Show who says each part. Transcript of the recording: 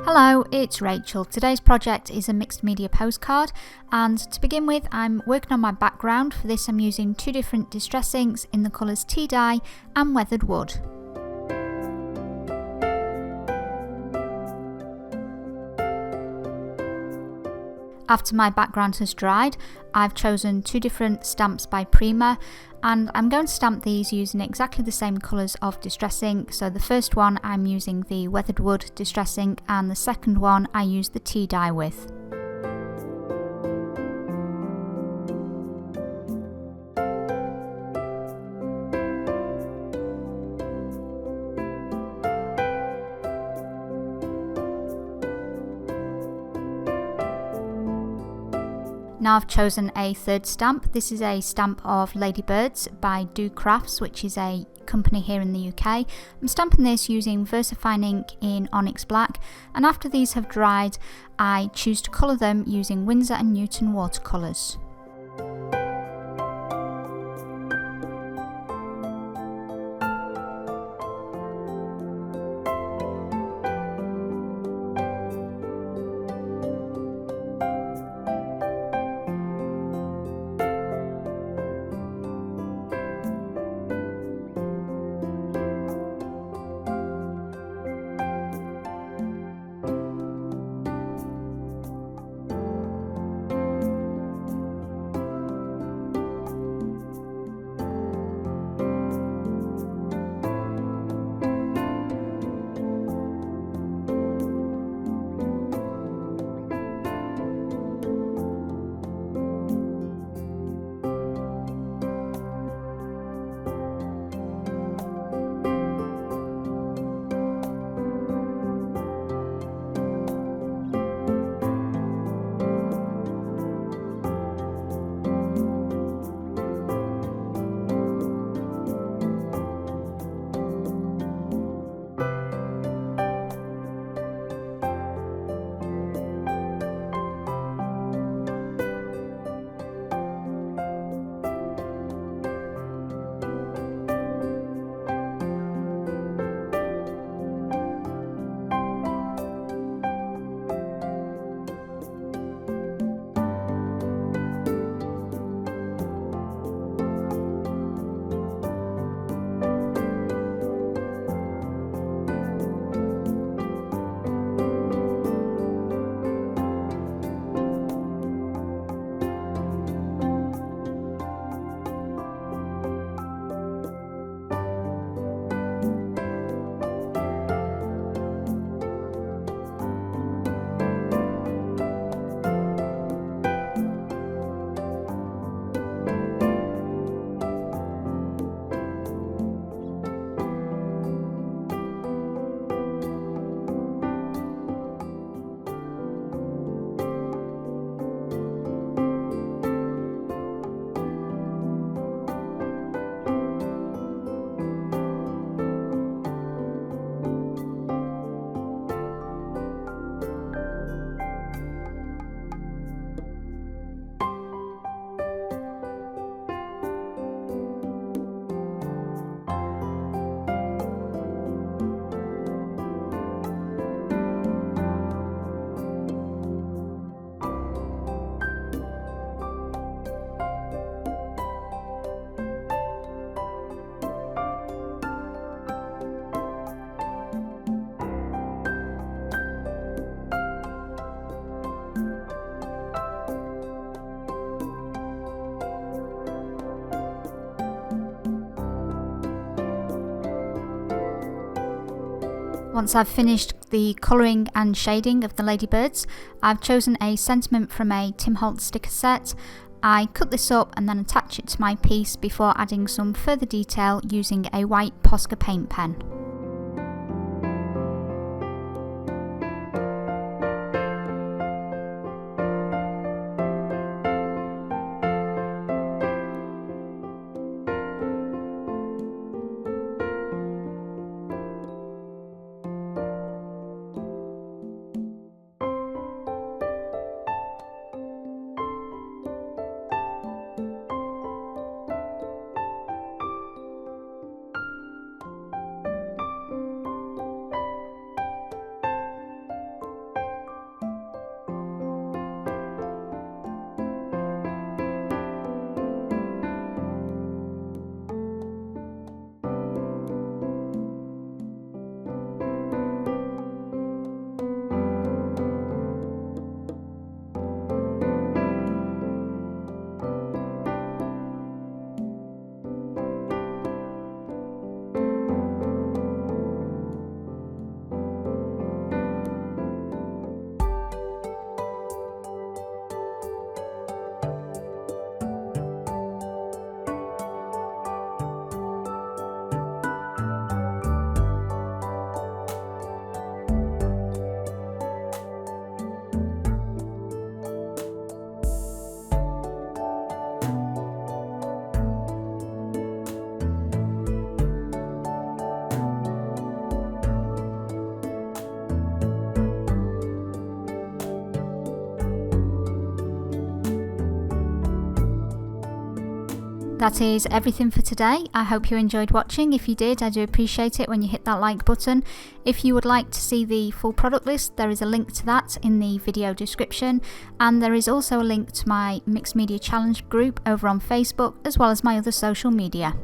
Speaker 1: Hello, it's Rachel. Today's project is a mixed media postcard, and to begin with I'm working on my background. For this I'm using two different distress inks in the colours tea dye and weathered wood. After my background has dried, I've chosen two different stamps by Prima, and I'm going to stamp these using exactly the same colours of distress ink. So the first one I'm using the weathered wood distress ink, and the second one I use the tea dye with. Now I've chosen a third stamp. This is a stamp of Ladybirds by Do Crafts, which is a company here in the UK. I'm stamping this using VersaFine ink in Onyx Black, and after these have dried I choose to colour them using Winsor and Newton Watercolours. Once I've finished the colouring and shading of the Ladybirds, I've chosen a sentiment from a Holtz sticker set. I cut this up and then attach it to my piece before adding some further detail using a white Postcard paint pen. That is everything for today. I hope you enjoyed watching. If you did, I do appreciate it when you hit that like button. If you would like to see the full product list, there is a link to that in the video description, and there is also a link to my Mixed Media Challenge group over on Facebook, as well as my other social media.